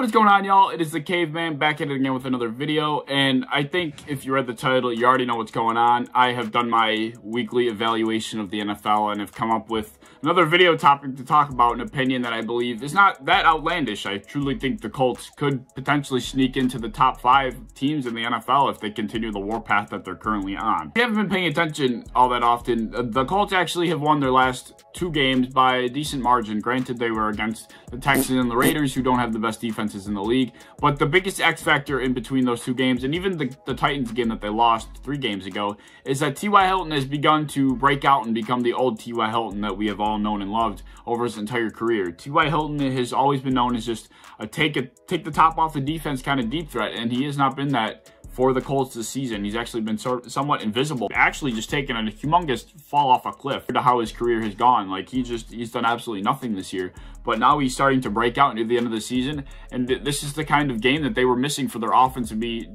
What is going on, y'all? It is the Caveman back at it again with another video, and I think if you read the title, you already know what's going on. I have done my weekly evaluation of the NFL and have come up with another video topic to talk about, an opinion that I believe is not that outlandish. I truly think the Colts could potentially sneak into the top 5 teams in the NFL if they continue the warpath that they're currently on. If you haven't been paying attention all that often, the Colts actually have won their last 2 games by a decent margin. Granted, they were against the Texans and the Raiders, who don't have the best defenses in the league, but the biggest X factor in between those 2 games, and even the Titans game that they lost 3 games ago, is that T.Y. Hilton has begun to break out and become the old T.Y. Hilton that we have all known and loved over his entire career. T.Y. Hilton has always been known as just a take the top off the defense kind of deep threat, and he has not been that for the Colts this season. He's actually been somewhat invisible, actually just taken a humongous fall off a cliff to how his career has gone. Like, he's done absolutely nothing this year, but now he's starting to break out near the end of the season, and this is the kind of game that they were missing for their offense to be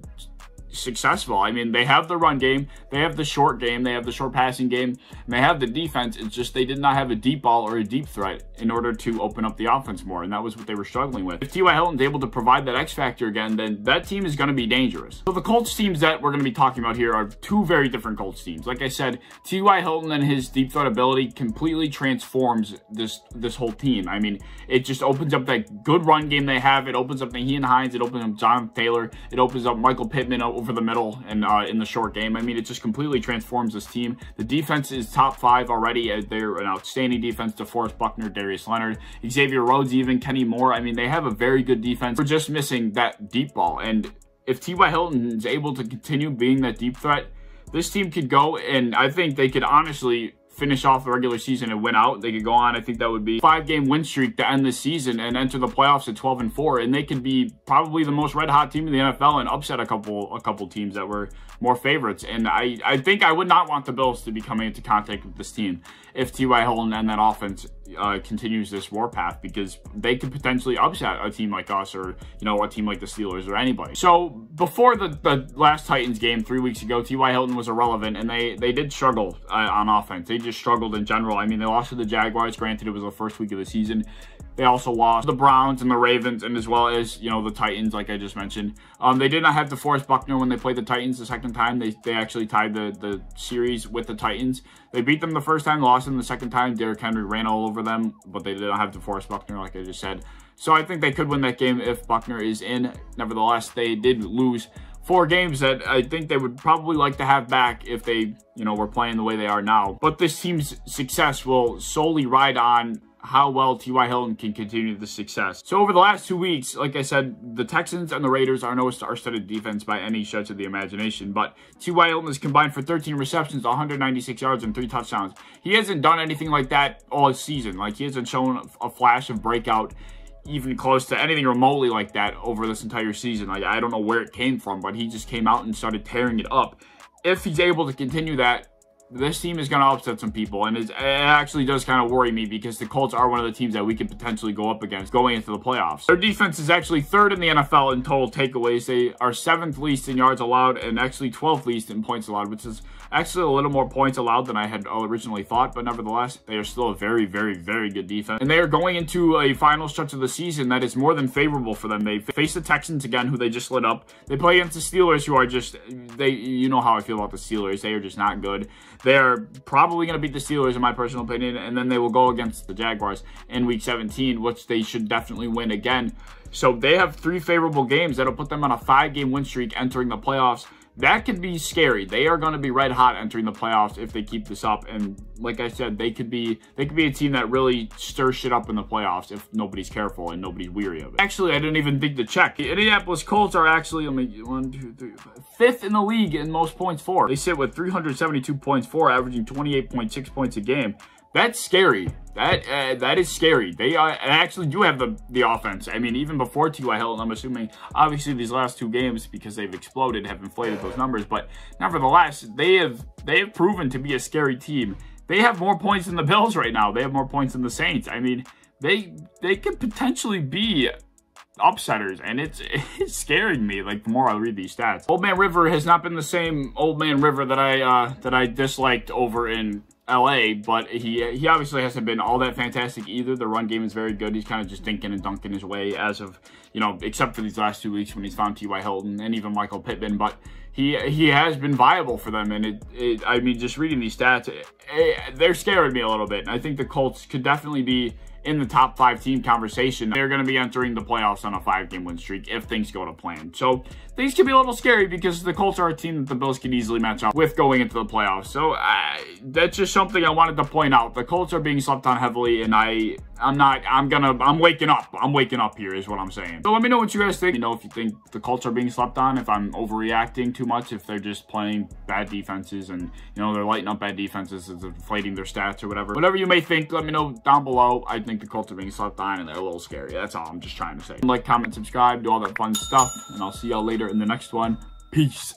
successful. I mean, they have the run game, they have the short game, they have the short passing game, and they have the defense. It's just they did not have a deep ball or a deep threat in order to open up the offense more, and that was what they were struggling with. If T.Y. Hilton's able to provide that X factor again, then that team is going to be dangerous. So the Colts teams that we're going to be talking about here are 2 very different Colts teams. Like I said, T.Y. Hilton and his deep threat ability completely transforms this whole team. I mean, it just opens up that good run game they have. It opens up Naheem Hines. It opens up John Taylor. It opens up Michael Pittman over the middle and in the short game. I mean, it just completely transforms this team. The defense is top 5 already. They're an outstanding defense. DeForest Buckner, Darius Leonard, Xavier Rhodes, even Kenny Moore. I mean, they have a very good defense. We're just missing that deep ball. And if T.Y. Hilton is able to continue being that deep threat, this team could go, and I think they could honestly finish off the regular season and win out. They could go on, I think that would be a 5-game win streak to end the season and enter the playoffs at 12-4, and they could be probably the most red-hot team in the NFL and upset a couple teams that were more favorites. And I think I would not want the Bills to be coming into contact with this team if T.Y. Hilton and that offense continues this warpath, because they could potentially upset a team like us, or a team like the Steelers, or anybody. So before the last Titans game 3 weeks ago, T.Y. Hilton was irrelevant, and they did struggle on offense. They just struggled in general. I mean, they lost to the Jaguars. Granted, it was the first week of the season. They also lost the Browns and the Ravens, and as well as, the Titans, like I just mentioned. They did not have DeForest Buckner when they played the Titans the second time. They actually tied the series with the Titans. They beat them the first time, lost them the second time. Derrick Henry ran all over them, but they did not have DeForest Buckner, like I just said. So I think they could win that game if Buckner is in. Nevertheless, they did lose 4 games that I think they would probably like to have back if they, were playing the way they are now. But this team's success will solely ride on how well T.Y. Hilton can continue the success. So over the last 2 weeks, like I said, the Texans and the Raiders are no star-studded defense by any stretch of the imagination, but T.Y. Hilton has combined for 13 receptions, 196 yards, and 3 touchdowns. He hasn't done anything like that all season. Like, he hasn't shown a flash of breakout even close to anything remotely like that over this entire season. Like, I don't know where it came from, but he just came out and started tearing it up. If he's able to continue that, this team is going to upset some people, and it actually does kind of worry me, because the Colts are one of the teams that we could potentially go up against going into the playoffs. Their defense is actually 3rd in the NFL in total takeaways. They are 7th least in yards allowed and actually 12th least in points allowed, which is actually a little more points allowed than I had originally thought, but nevertheless, they are still a very, very, very good defense. And they are going into a final stretch of the season that is more than favorable for them. They face the Texans again, who they just lit up. They play against the Steelers, who are just, you know how I feel about the Steelers. They are just not good. They're probably going to beat the Steelers, in my personal opinion, and then they will go against the Jaguars in Week 17, which they should definitely win again. So they have 3 favorable games that'll put them on a 5-game win streak entering the playoffs. That could be scary. They are going to be red hot entering the playoffs if they keep this up. And like I said, they could be a team that really stirs shit up in the playoffs if nobody's careful and nobody's weary of it. Actually, I didn't even think to check. The Indianapolis Colts are actually, 5th in the league in most points for. They sit with 372 points for, averaging 28.6 points a game. That's scary. That is scary. They actually do have the offense. I mean, even before T.Y. Hilton, I'm assuming, obviously these last 2 games, because they've exploded, have inflated those numbers. But nevertheless, they have proven to be a scary team. They have more points than the Bills right now. They have more points than the Saints. I mean, they could potentially be upsetters, and it's scaring me, like, the more I read these stats. Old Man River has not been the same Old Man River that I disliked over in LA, but he obviously hasn't been all that fantastic either. The run game is very good. He's kind of just dinking and dunking his way as of, you know, except for these last 2 weeks when he's found T.Y. Hilton and even Michael Pittman, but he has been viable for them. And I mean, just reading these stats, they're scaring me a little bit. And I think the Colts could definitely be in the top 5 team conversation. They're going to be entering the playoffs on a 5-game win streak if things go to plan. So things can be a little scary because the Colts are a team that the Bills can easily match up with going into the playoffs. So that's just something I wanted to point out. The Colts are being slept on heavily, and I'm waking up. I'm waking up here is what I'm saying. So let me know what you guys think. You know, if you think the Colts are being slept on, if I'm overreacting too much, if they're just playing bad defenses and, you know, they're lighting up bad defenses, it's inflating their stats or whatever. Whatever you may think, let me know down below. I think the Colts are being slept on and they're a little scary. That's all I'm just trying to say. Like, comment, subscribe, do all that fun stuff, and I'll see y'all later in the next one. Peace.